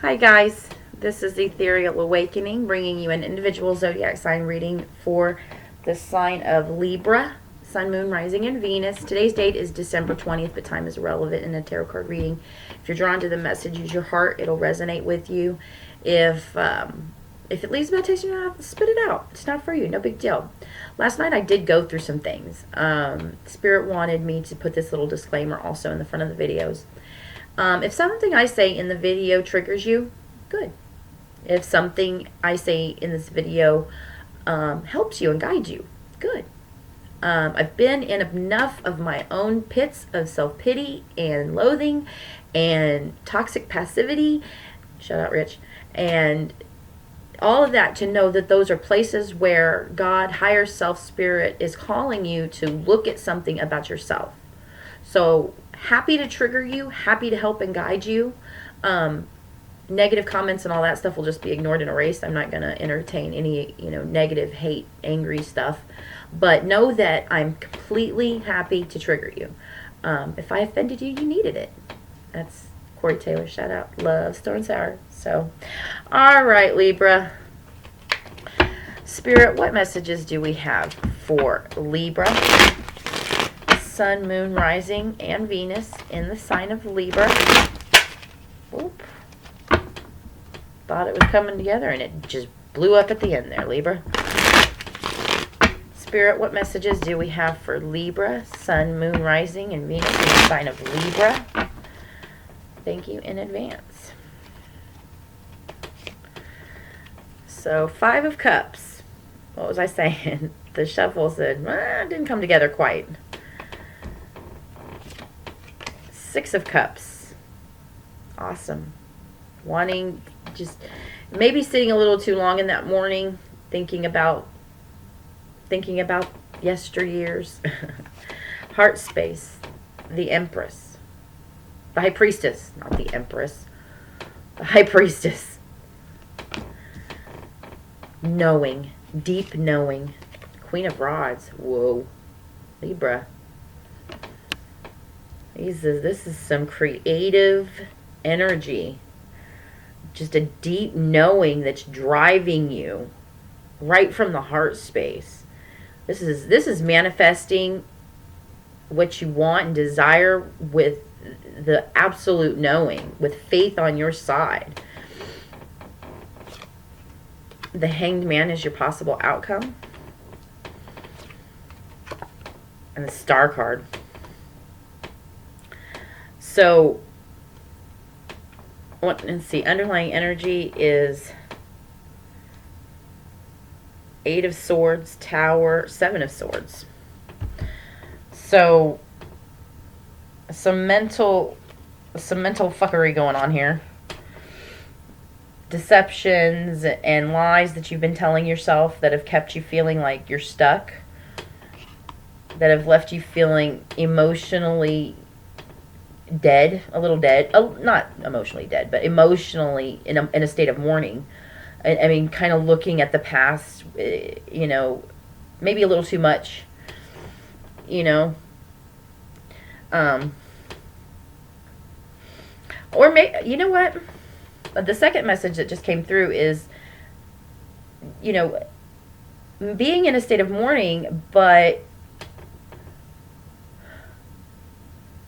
Hi guys, this is Ethereal Awakening, bringing you an individual zodiac sign reading for the sign of Libra, Sun, Moon, Rising, and Venus. Today's date is December 20th, but time is irrelevant in a tarot card reading. If you're drawn to the message, use your heart. It'll resonate with you. If it leaves a bad taste in your mouth, spit it out. It's not for you. No big deal. Last night I did go through some things. Spirit wanted me to put this little disclaimer also in the front of the videos. If something I say in the video triggers you, good. If something I say in this video helps you and guides you, good. I've been in enough of my own pits of self-pity and loathing and toxic passivity, shout out Rich, and all of that to know that those are places where God, higher self, spirit is calling you to look at something about yourself. So happy to trigger you, happy to help and guide you. Negative comments and all that stuff will just be ignored and erased. I'm not going to entertain any, negative, hate, angry stuff. But know that I'm completely happy to trigger you. If I offended you, you needed it. That's Corey Taylor. Shout out. Love, Storm Sour. So, all right, Libra. Spirit, what messages do we have for Libra? Sun, Moon, Rising, and Venus in the sign of Libra. Oop. Thought it was coming together and it just blew up at the end there, Libra. Spirit, what messages do we have for Libra, Sun, Moon, Rising, and Venus in the sign of Libra? Thank you in advance. So, Five of Cups. What was I saying? The shuffle said, didn't come together quite. Six of Cups. Awesome. Wanting, just maybe sitting a little too long in that morning, thinking about yesteryears. Heart space. The Empress. The High Priestess, not the Empress. The High Priestess. Knowing. Deep knowing. Queen of Rods. Whoa. Libra. This is some creative energy. Just a deep knowing that's driving you right from the heart space. This is manifesting what you want and desire with the absolute knowing, with faith on your side. The Hanged Man is your possible outcome. And the Star card. So, let's see, underlying energy is Eight of Swords, Tower, Seven of Swords. So, some mental fuckery going on here. Deceptions and lies that you've been telling yourself that have kept you feeling like you're stuck. That have left you feeling emotionally dead, a little dead, not emotionally dead, but emotionally in a state of mourning. I mean, kind of looking at the past, maybe a little too much, or you know what? The second message that just came through is, being in a state of mourning, but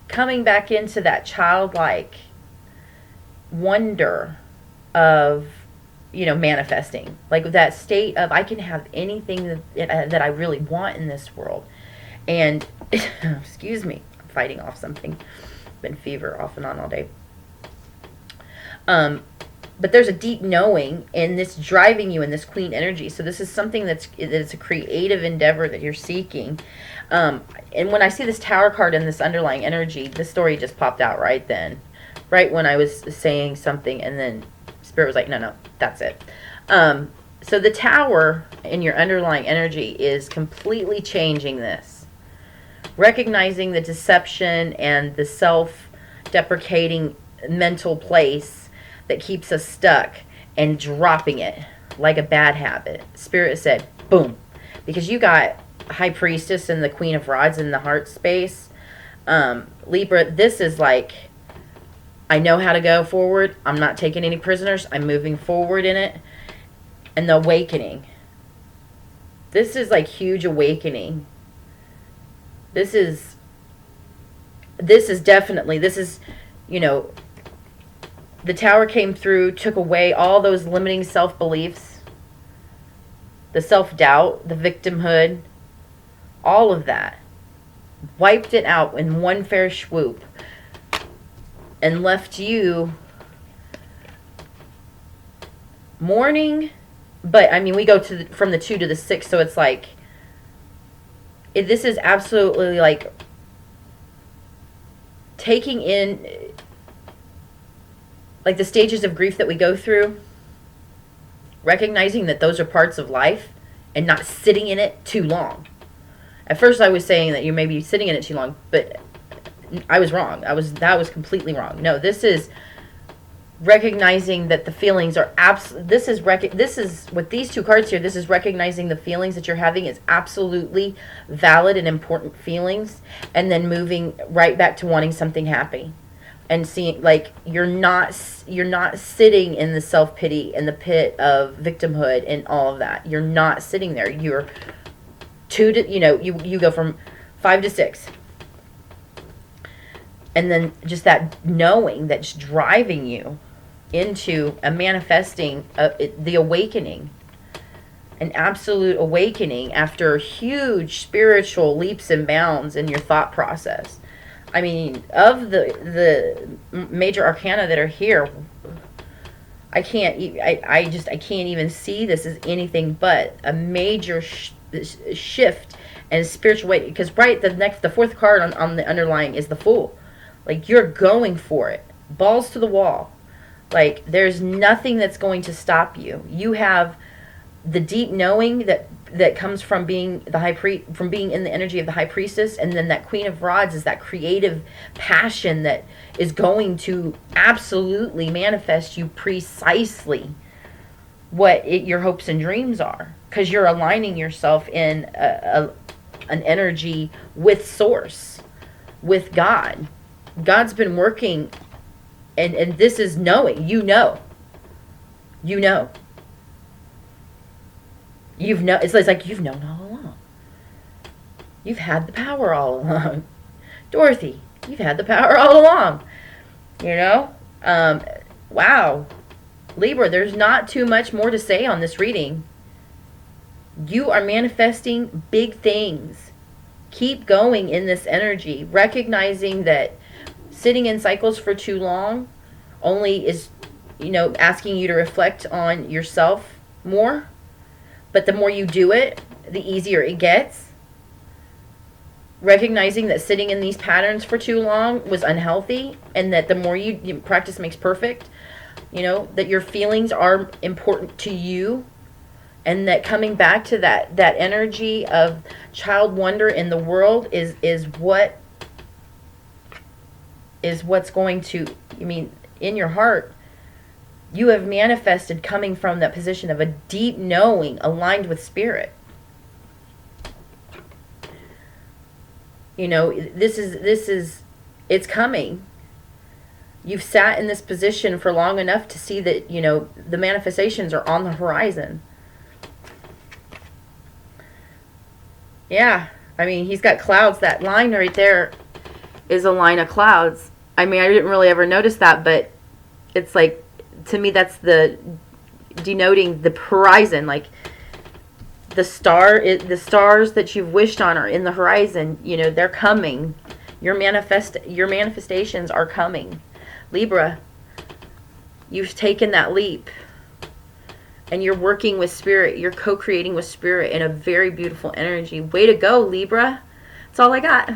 coming back into that childlike wonder of, manifesting. Like that state of, I can have anything that I really want in this world. And, excuse me, I'm fighting off something. Been fever off and on all day. But there's a deep knowing, and this driving you in this queen energy. So this is something that's a creative endeavor that you're seeking. And when I see this Tower card and this underlying energy, the story just popped out right then. Right when I was saying something, and then Spirit was like, no, that's it. So the Tower in your underlying energy is completely changing this. Recognizing the deception and the self-deprecating mental place that keeps us stuck and dropping it like a bad habit. Spirit said, boom. Because you got High Priestess and the Queen of Rods in the heart space. Libra, this is like I know how to go forward. I'm not taking any prisoners. I'm moving forward in it. And the awakening. This is like huge awakening. This is definitely, you know, the Tower came through, took away all those limiting self-beliefs, the self-doubt, the victimhood, all of that. Wiped it out in one fair swoop and left you mourning. But I mean, we go to from the 2 to the 6, so it's like this is absolutely like taking in like the stages of grief that we go through, recognizing that those are parts of life and not sitting in it too long. At first I was saying that you may be sitting in it too long, but I was wrong. That was completely wrong. No, this is recognizing that the feelings are this is with these 2 cards here, this is recognizing the feelings that you're having is absolutely valid and important feelings, and then moving right back to wanting something happy. And seeing, like, you're not sitting in the self-pity and the pit of victimhood and all of that. You're not sitting there. You're 2 to, you know, you go from 5 to 6. And then just that knowing that's driving you into a manifesting, the awakening. An absolute awakening after huge spiritual leaps and bounds in your thought process. I mean, of the major arcana that are here, I can't even see this as anything but a major shift and spiritual weight. Because the 4th card on the underlying is the Fool. Like, you're going for it, balls to the wall. Like, there's nothing that's going to stop you. You have the deep knowing that comes from being from being in the energy of the High Priestess, and then that Queen of Rods is that creative passion that is going to absolutely manifest you precisely what your hopes and dreams are, because you're aligning yourself in an energy with Source, with God. God's been working, and this is knowing. You know. It's like you've known all along. You've had the power all along. Dorothy, you've had the power all along. You know? Wow. Libra, there's not too much more to say on this reading. You are manifesting big things. Keep going in this energy, recognizing that sitting in cycles for too long only is, you know, asking you to reflect on yourself more. But the more you do it, the easier it gets. Recognizing that sitting in these patterns for too long was unhealthy, and that the more you practice makes perfect. You know, that your feelings are important to you, and that coming back to that energy of child wonder in the world is what's going to, I mean, in your heart, you have manifested coming from that position of a deep knowing aligned with Spirit. You know, this is, it's coming. You've sat in this position for long enough to see that, you know, the manifestations are on the horizon. Yeah, I mean, he's got clouds. That line right there is a line of clouds. I mean, I didn't really ever notice that, but it's like, to me, that's the denoting the horizon. Like, the stars that you've wished on are in the horizon. You know, they're coming. Your manifestations are coming. Libra, you've taken that leap, and you're working with Spirit. You're co-creating with Spirit in a very beautiful energy. Way to go, Libra. That's all I got.